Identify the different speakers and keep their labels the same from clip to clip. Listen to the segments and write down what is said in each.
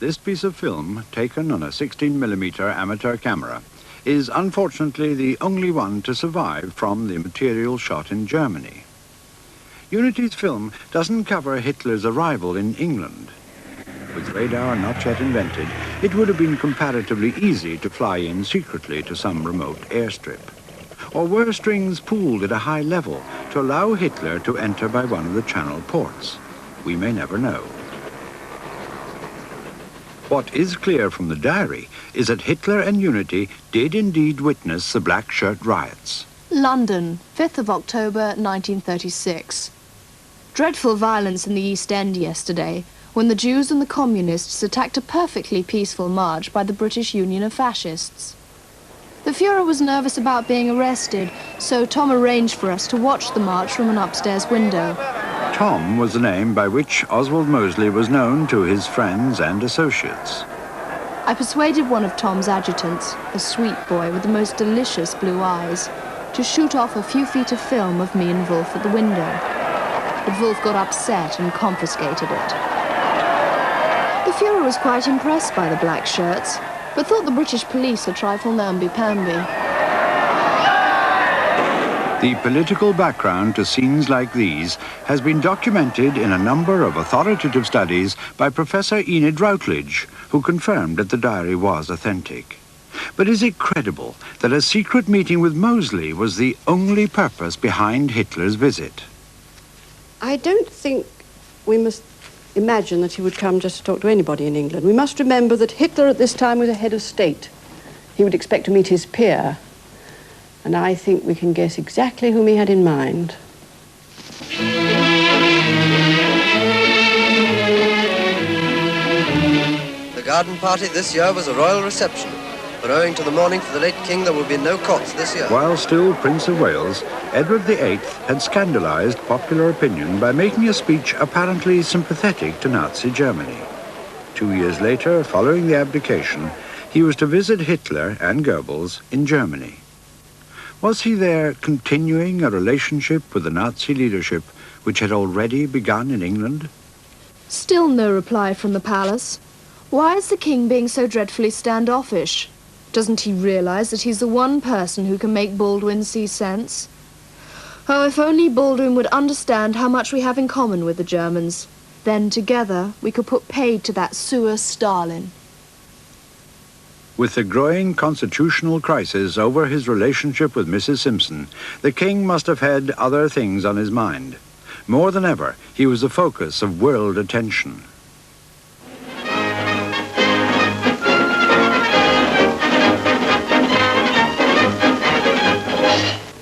Speaker 1: This piece of film, taken on a 16mm amateur camera, is unfortunately the only one to survive from the material shot in Germany. Unity's film doesn't cover Hitler's arrival in England. With radar not yet invented, it would have been comparatively easy to fly in secretly to some remote airstrip. Or were strings pulled at a high level to allow Hitler to enter by one of the Channel ports? We may never know. What is clear from the diary is that Hitler and Unity did indeed witness the Black Shirt riots.
Speaker 2: London, 5th of October, 1936. Dreadful violence in the East End yesterday, when the Jews and the Communists attacked a perfectly peaceful march by the British Union of Fascists. The Führer was nervous about being arrested, so Tom arranged for us to watch the march from an upstairs window.
Speaker 1: Tom was the name by which Oswald Mosley was known to his friends and associates.
Speaker 2: I persuaded one of Tom's adjutants, a sweet boy with the most delicious blue eyes, to shoot off a few feet of film of me and Wolf at the window. But Wolf got upset and confiscated it. The Führer was quite impressed by the black shirts, but thought the British police a trifle namby-pamby.
Speaker 1: The political background to scenes like these has been documented in a number of authoritative studies by Professor Enid Routledge, who confirmed that the diary was authentic. But is it credible that a secret meeting with Mosley was the only purpose behind Hitler's visit?
Speaker 3: I don't think we must imagine that he would come just to talk to anybody in England. We must remember that Hitler at this time was a head of state. He would expect to meet his peer. And I think we can guess exactly whom he had in mind.
Speaker 4: The garden party this year was a royal reception, but owing to the mourning for the late king, there will be no courts this year.
Speaker 1: While still Prince of Wales, Edward VIII had scandalized popular opinion by making a speech apparently sympathetic to Nazi Germany. 2 years later, following the abdication, he was to visit Hitler and Goebbels in Germany. Was he there continuing a relationship with the Nazi leadership which had already begun in England?
Speaker 2: Still no reply from the palace. Why is the king being so dreadfully standoffish? Doesn't he realize that he's the one person who can make Baldwin see sense? Oh, if only Baldwin would understand how much we have in common with the Germans. Then together we could put paid to that sewer Stalin.
Speaker 1: With the growing constitutional crisis over his relationship with Mrs. Simpson, the king must have had other things on his mind. More than ever, he was the focus of world attention.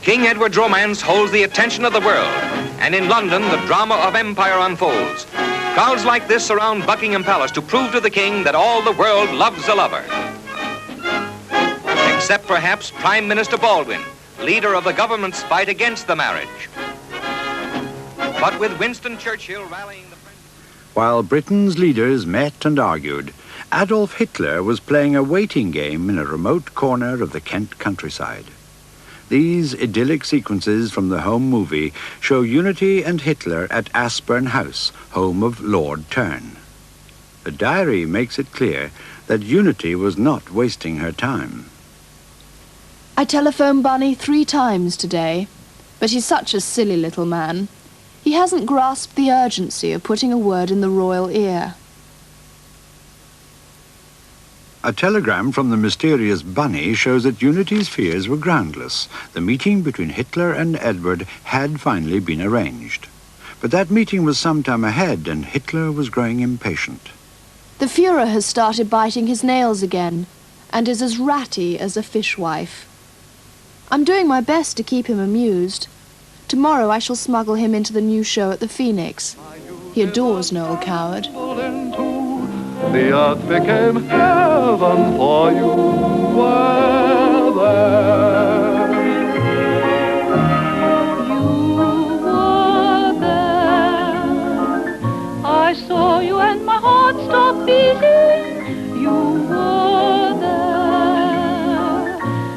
Speaker 5: King Edward's romance holds the attention of the world, and in London the drama of empire unfolds. Crowds like this surround Buckingham Palace to prove to the king that all the world loves a lover. Except perhaps Prime Minister Baldwin, leader of the government's fight against the marriage. But with Winston Churchill rallying the French...
Speaker 1: While Britain's leaders met and argued, Adolf Hitler was playing a waiting game in a remote corner of the Kent countryside. These idyllic sequences from the home movie show Unity and Hitler at Aspern House, home of Lord Tern. The diary makes it clear that Unity was not wasting her time.
Speaker 2: I telephoned Bunny 3 times today, but he's such a silly little man. He hasn't grasped the urgency of putting a word in the royal ear.
Speaker 1: A telegram from the mysterious Bunny shows that Unity's fears were groundless. The meeting between Hitler and Edward had finally been arranged. But that meeting was some time ahead, and Hitler was growing impatient.
Speaker 2: The Führer has started biting his nails again, and is as ratty as a fishwife. I'm doing my best to keep him amused. Tomorrow I shall smuggle him into the new show at the Phoenix. He adores Noel Coward.
Speaker 6: The earth became heaven for you. Were there.
Speaker 7: You were there. I saw you and my heart stopped beating. You were there.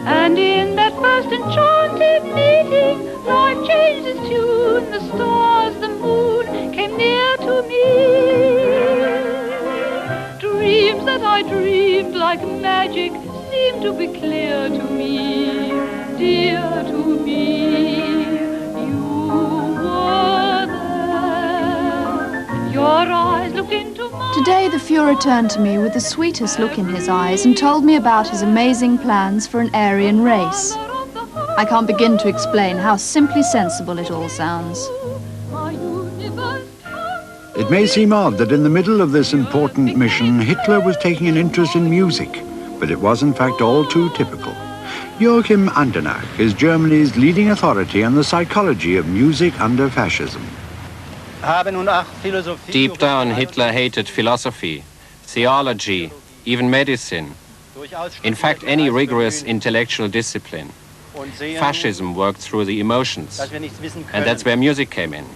Speaker 7: And in that first enchanted meeting, life changed its tune. The stars, the moon came near to me. Dreams like magic seem to be clear to me, dear to me. You were there. Your eyes look into mine.
Speaker 2: Today the Fuhrer turned to me with the sweetest look in his eyes and told me about his amazing plans for an Aryan race. I can't begin to explain how simply sensible it all sounds.
Speaker 1: It may seem odd that in the middle of this important mission, Hitler was taking an interest in music, but it was in fact all too typical. Joachim Andernach is Germany's leading authority on the psychology of music under fascism.
Speaker 8: Deep down, Hitler hated philosophy, theology, even medicine. In fact, any rigorous intellectual discipline. Fascism worked through the emotions, and that's where music came in.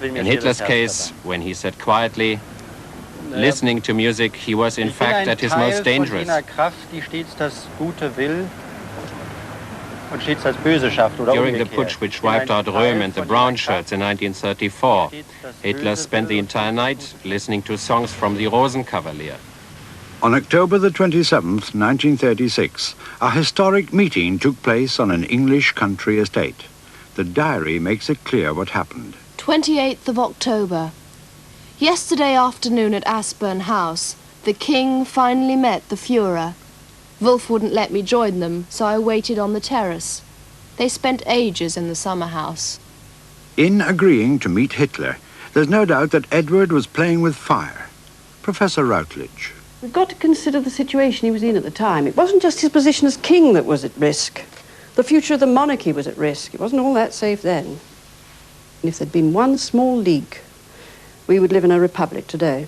Speaker 8: In Hitler's case, when he said quietly, listening to music, he was in fact at his most dangerous.
Speaker 9: During
Speaker 8: the putsch which wiped out Röhm and the Brown Shirts in 1934, Hitler spent the entire night listening to songs from the Rosenkavalier.
Speaker 1: On October the 27th, 1936, a historic meeting took place on an English country estate. The diary makes it clear what happened.
Speaker 2: 28th of October. Yesterday afternoon at Aspern House, the King finally met the Fuhrer. Wolf wouldn't let me join them, so I waited on the terrace. They spent ages in the summer house.
Speaker 1: In agreeing to meet Hitler, there's no doubt that Edward was playing with fire. Professor Routledge.
Speaker 3: We've got to consider the situation he was in at the time. It wasn't just his position as king that was at risk. The future of the monarchy was at risk. It wasn't all that safe then. And if there'd been one small leak, we would live in a republic today.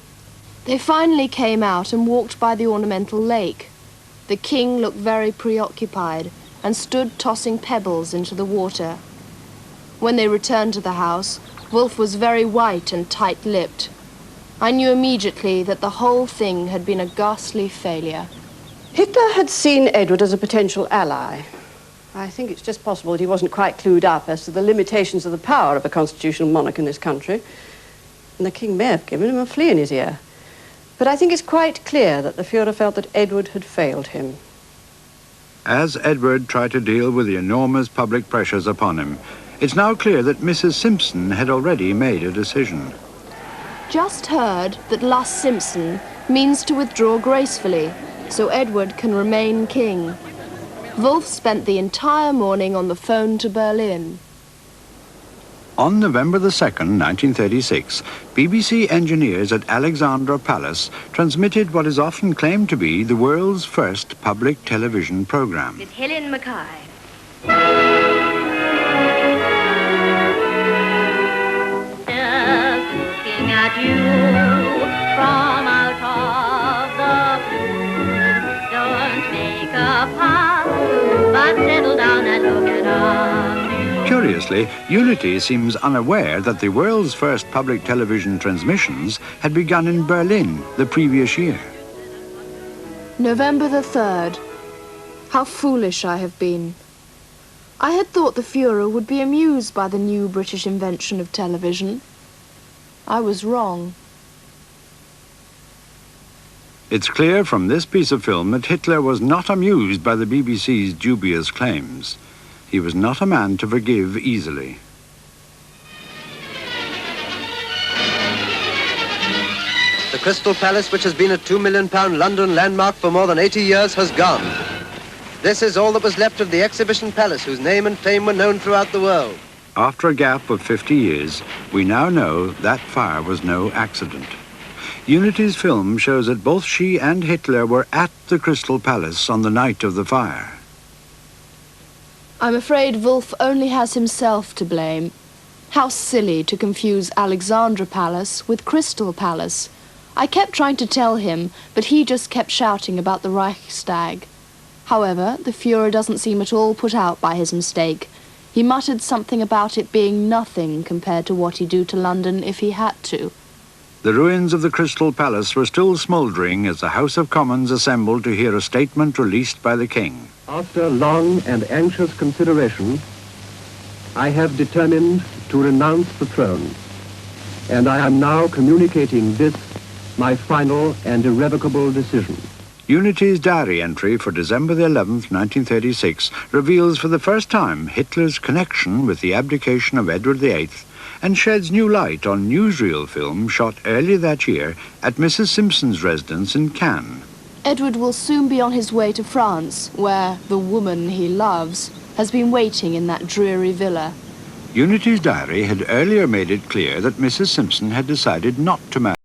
Speaker 2: They finally came out and walked by the ornamental lake. The king looked very preoccupied and stood tossing pebbles into the water. When they returned to the house, Wolf was very white and tight-lipped. I knew immediately that the whole thing had been a ghastly failure.
Speaker 3: Hitler had seen Edward as a potential ally. I think it's just possible that he wasn't quite clued up as to the limitations of the power of a constitutional monarch in this country. And the king may have given him a flea in his ear. But I think it's quite clear that the Fuhrer felt that Edward had failed him.
Speaker 1: As Edward tried to deal with the enormous public pressures upon him, it's now clear that Mrs. Simpson had already made a decision.
Speaker 2: Just heard that Lass Simpson means to withdraw gracefully, so Edward can remain king. Wolf spent the entire morning on the phone to Berlin.
Speaker 1: On November the 2nd, 1936, BBC engineers at Alexandra Palace transmitted what is often claimed to be the world's first public television program.
Speaker 10: With Helen Mackay. Looking at you from out of the blue. Don't make a fuss, but settle down and look at us.
Speaker 1: Curiously, Unity seems unaware that the world's first public television transmissions had begun in Berlin the previous year.
Speaker 2: November the 3rd. How foolish I have been. I had thought the Fuhrer would be amused by the new British invention of television. I was wrong.
Speaker 1: It's clear from this piece of film that Hitler was not amused by the BBC's dubious claims. He was not a man to forgive easily.
Speaker 4: The Crystal Palace, which has been a £2 million London landmark for more than 80 years, has gone. This is all that was left of the Exhibition Palace, whose name and fame were known throughout the world.
Speaker 1: After a gap of 50 years, we now know that fire was no accident. Unity's film shows that both she and Hitler were at the Crystal Palace on the night of the fire.
Speaker 2: I'm afraid Wolf only has himself to blame. How silly to confuse Alexandra Palace with Crystal Palace. I kept trying to tell him, but he just kept shouting about the Reichstag. However, the Fuhrer doesn't seem at all put out by his mistake. He muttered something about it being nothing compared to what he'd do to London if he had to.
Speaker 1: The ruins of the Crystal Palace were still smouldering as the House of Commons assembled to hear a statement released by the King.
Speaker 11: After long and anxious consideration, I have determined to renounce the throne, and I am now communicating this, my final and irrevocable decision.
Speaker 1: Unity's diary entry for December the 11th, 1936, reveals for the first time Hitler's connection with the abdication of Edward VIII and sheds new light on newsreel film shot earlier that year at Mrs. Simpson's residence in Cannes.
Speaker 2: Edward will soon be on his way to France, where the woman he loves has been waiting in that dreary villa.
Speaker 1: Unity's diary had earlier made it clear that Mrs. Simpson had decided not to marry